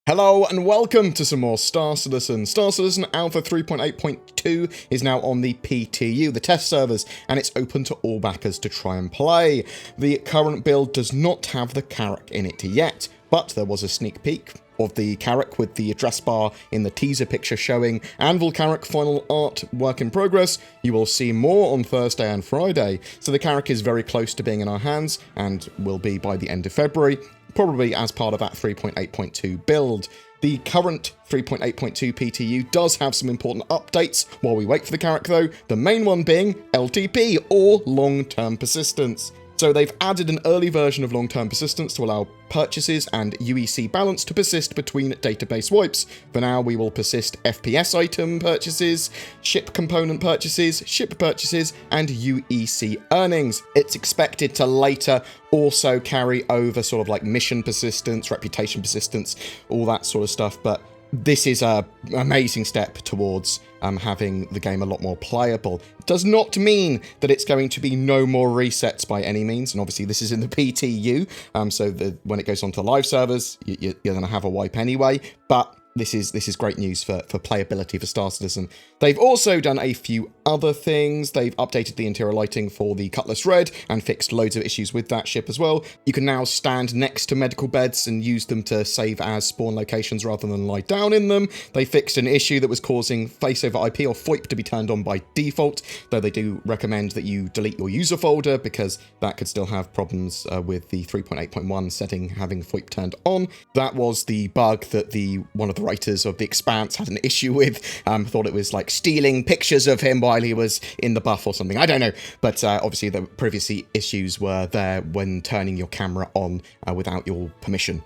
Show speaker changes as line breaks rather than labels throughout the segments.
Hello and welcome to some more Star Citizen. Star Citizen Alpha 3.8.2 is now on the PTU, the test servers, and it's open to all backers to try and play. The current build does not have the Carrack in it yet, but there was a sneak peek of the Carrack with the address bar in the teaser picture showing Anvil Carrack final art work in progress. You will see more on Thursday and Friday, so the Carrack is very close to being in our hands and will be by the end of February. Probably as part of that 3.8.2 build. The current 3.8.2 PTU does have some important updates while we wait for the Carrack though, the main one being LTP, or long-term persistence. So they've added an early version of long-term persistence to allow purchases and UEC balance to persist between database wipes. For now, we will persist FPS item purchases, ship component purchases, ship purchases, and UEC earnings. It's expected to later also carry over sort of like mission persistence, reputation persistence, all that sort of stuff, but this is an amazing step towards having the game a lot more playable. It does not mean that it's going to be no more resets by any means, and obviously this is in the PTU, so when it goes on to live servers, you're going to have a wipe anyway, but this is great news for playability for Star Citizen. They've also done a few other things. They've updated the interior lighting for the Cutlass Red and fixed loads of issues with that ship as well. You can now stand next to medical beds and use them to save as spawn locations rather than lie down in them. They fixed an issue that was causing face over IP or FOIP to be turned on by default, though they do recommend that you delete your user folder because that could still have problems with the 3.8.1 setting having FOIP turned on. That was the bug that one of the writers of The Expanse had an issue with. Thought it was like stealing pictures of him while he was in the buff or something. I don't know. But obviously the previous issues were there when turning your camera on without your permission.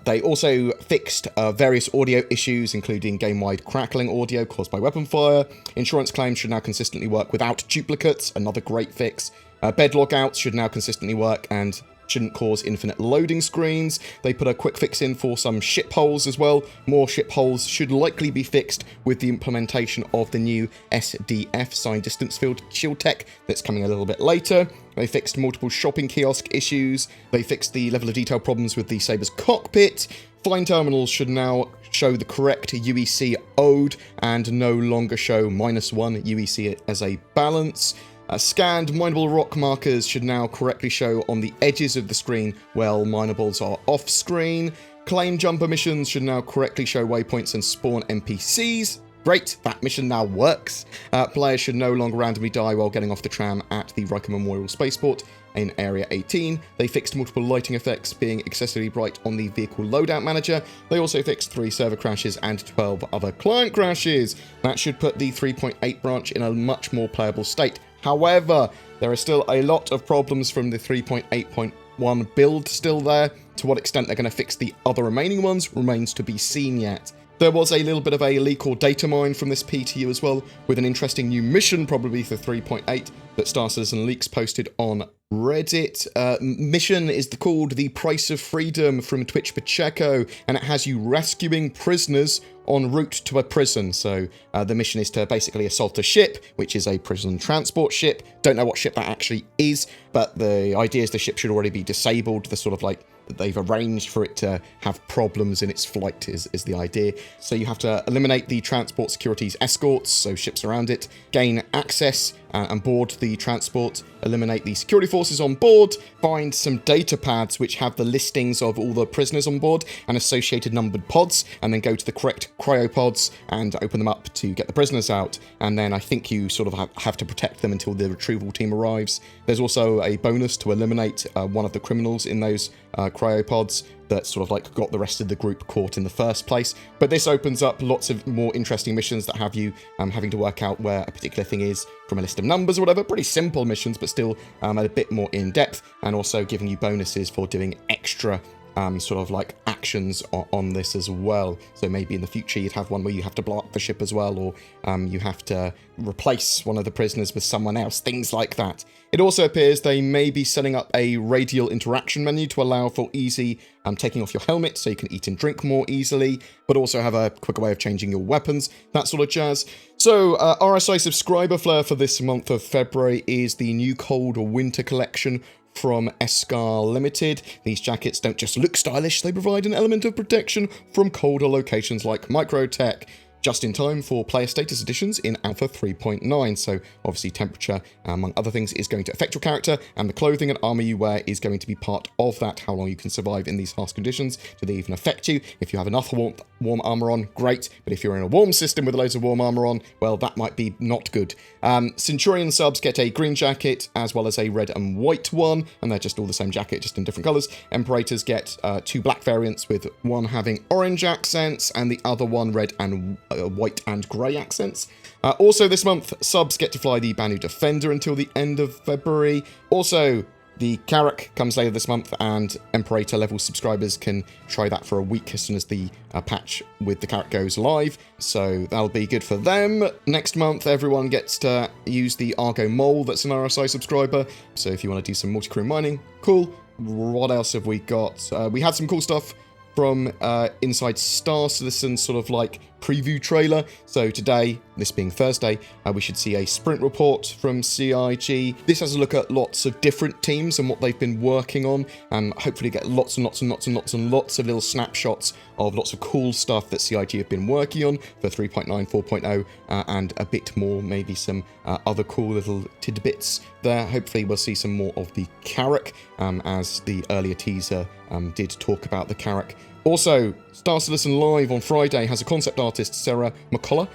They also fixed various audio issues, including game-wide crackling audio caused by weapon fire. Insurance claims should now consistently work without duplicates, another great fix. Bed logouts should now consistently work and shouldn't cause infinite loading screens. They put a quick fix in for some ship holes as well. More ship holes should likely be fixed with the implementation of the new SDF, Sign Distance Field Shield Tech, that's coming a little bit later. They fixed multiple shopping kiosk issues. They fixed the level of detail problems with the Saber's cockpit. Flying terminals should now show the correct UEC owed and no longer show -1 UEC as a balance. Scanned mineable rock markers should now correctly show on the edges of the screen while minables are off screen. Claim jumper missions should now correctly show waypoints and spawn NPCs. Great, that mission now works. Players should no longer randomly die while getting off the tram at the Riker Memorial Spaceport in Area 18. They fixed multiple lighting effects being excessively bright on the vehicle loadout manager. They also fixed 3 server crashes and 12 other client crashes. That should put the 3.8 branch in a much more playable state. However, there are still a lot of problems from the 3.8.1 build still there. To what extent they're going to fix the other remaining ones remains to be seen yet. There was a little bit of a leak or data mine from this PTU as well, with an interesting new mission probably for 3.8 that Star Citizen Leaks posted on Reddit. Mission is called The Price of Freedom from Twitch Pacheco, and it has you rescuing prisoners en route to a prison. So the mission is to basically assault a ship, which is a prison transport ship. Don't know what ship that actually is, but the idea is the ship should already be disabled. The sort of like they've arranged for it to have problems in its flight is the idea. So you have to eliminate the transport security's escorts, so ships around it, gain access and board the transport, eliminate the security forces on board, find some data pads which have the listings of all the prisoners on board and associated numbered pods, and then go to the correct cryopods and open them up to get the prisoners out. And then I think you sort of have to protect them until the retrieval team arrives. There's also a bonus to eliminate one of the criminals in those cryopods that sort of like got the rest of the group caught in the first place. But this opens up lots of more interesting missions that have you having to work out where a particular thing is from a list of numbers or whatever. Pretty simple missions, but still a bit more in depth, and also giving you bonuses for doing extra sort of like actions on this as well. So maybe in the future you'd have one where you have to blow up the ship as well, or you have to replace one of the prisoners with someone else, things like that. It also appears they may be setting up a radial interaction menu to allow for easy taking off your helmet so you can eat and drink more easily, but also have a quicker way of changing your weapons, that sort of jazz. So RSI subscriber flare for this month of February is the new Cold Winter collection from Escar Limited. These jackets don't just look stylish, they provide an element of protection from colder locations like Microtech, just in time for player status editions in Alpha 3.9. So obviously temperature, among other things, is going to affect your character, and the clothing and armor you wear is going to be part of that, how long you can survive in these harsh conditions. Do they even affect you? If you have enough warm armor on, great, but if you're in a warm system with loads of warm armor on, well, that might be not good. Centurion subs get a green jacket as well as a red and white one, and they're just all the same jacket, just in different colors. Emperators get 2 black variants, with one having orange accents and the other one red and white and grey accents. Also this month, subs get to fly the Banu Defender until the end of February. Also, the Carrack comes later this month, and Imperator level subscribers can try that for a week as soon as the patch with the Carrack goes live. So that'll be good for them. Next month, everyone gets to use the Argo Mole that's an RSI subscriber. So if you want to do some multi-crew mining, cool. What else have we got? We had some cool stuff from inside Star Citizen, sort of like preview trailer. So today, this being Thursday, we should see a sprint report from CIG. This has a look at lots of different teams and what they've been working on, and hopefully get lots and lots and lots and lots and lots of little snapshots of lots of cool stuff that CIG have been working on for 3.9, 4.0, and a bit more, maybe some other cool little tidbits there. Hopefully we'll see some more of the Carrack, as the earlier teaser did talk about the Carrack. Also, Star Citizen Live on Friday has a concept artist, Sarah McCullough,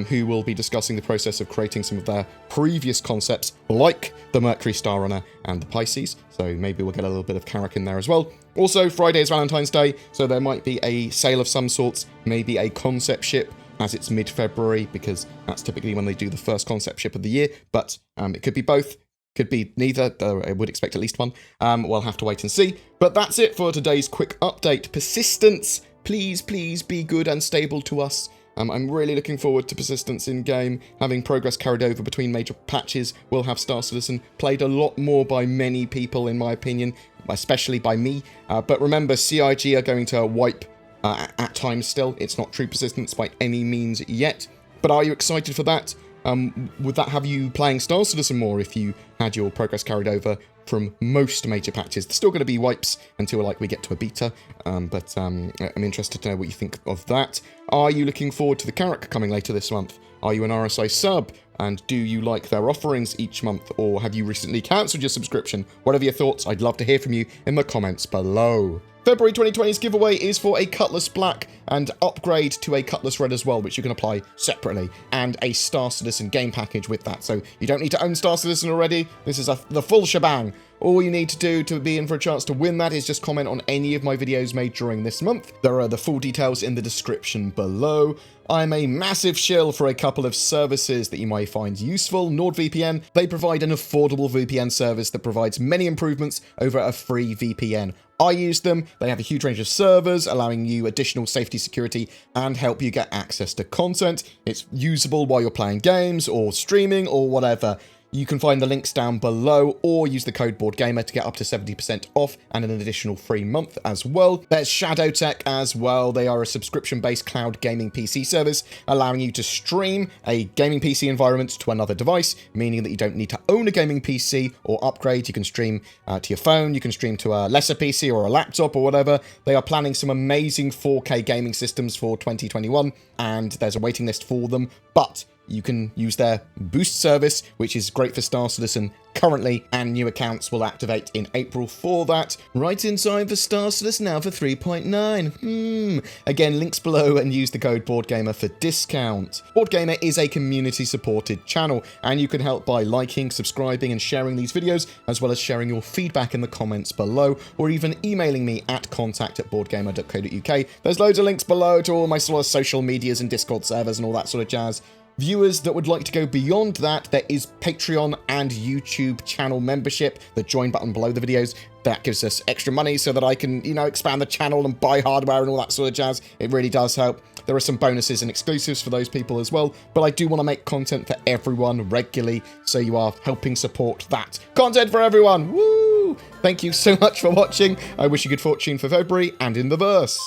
who will be discussing the process of creating some of their previous concepts, like the Mercury Star Runner and the Pisces. So maybe we'll get a little bit of Carrack in there as well. Also, Friday is Valentine's Day, so there might be a sale of some sorts, maybe a concept ship, as it's mid-February, because that's typically when they do the first concept ship of the year. But it could be both. Could be neither, though I would expect at least one. We'll have to wait and see. But that's it for today's quick update. Persistence, please, please be good and stable to us. I'm really looking forward to persistence in-game. Having progress carried over between major patches will have Star Citizen played a lot more by many people, in my opinion, especially by me. But remember, CIG are going to wipe at times still. It's not true persistence by any means yet. But are you excited for that? Would that have you playing Star Citizen more if you had your progress carried over from most major patches? There's still going to be wipes until like we get to a beta, but I'm interested to know what you think of that. Are you looking forward to the Carrack coming later this month? Are you an RSI sub? And do you like their offerings each month, or have you recently cancelled your subscription? Whatever your thoughts, I'd love to hear from you in the comments below. February 2020's giveaway is for a Cutlass Black and upgrade to a Cutlass Red as well, which you can apply separately, and a Star Citizen game package with that. So you don't need to own Star Citizen already. This is the full shebang. All you need to do to be in for a chance to win that is just comment on any of my videos made during this month. There are the full details in the description below. I'm a massive shill for a couple of services that you might find useful. NordVPN, they provide an affordable VPN service that provides many improvements over a free VPN. I use them. They have a huge range of servers, allowing you additional safety, security, and help you get access to content. It's usable while you're playing games or streaming or whatever. You can find the links down below, or use the code BoredGamer to get up to 70% off and an additional free month as well. There's ShadowTech as well. They are a subscription-based cloud gaming PC service, allowing you to stream a gaming PC environment to another device, meaning that you don't need to own a gaming PC or upgrade. You can stream to your phone, you can stream to a lesser PC or a laptop or whatever. They are planning some amazing 4K gaming systems for 2021, and there's a waiting list for them, but you can use their boost service, which is great for Star Citizen currently, and new accounts will activate in April for that. Right in time for Star Citizen now for 3.9. Again, links below, and use the code BoredGamer for discount. BoredGamer is a community-supported channel, and you can help by liking, subscribing, and sharing these videos, as well as sharing your feedback in the comments below, or even emailing me at contact@boredgamer.co.uk. There's loads of links below to all my sort of social medias and Discord servers and all that sort of jazz. Viewers that would like to go beyond that, there is Patreon and YouTube channel membership. The join button below the videos, that gives us extra money so that I can, expand the channel and buy hardware and all that sort of jazz. It really does help. There are some bonuses and exclusives for those people as well, but I do want to make content for everyone regularly, so you are helping support that. Content for everyone! Woo! Thank you so much for watching. I wish you good fortune for February and in the verse.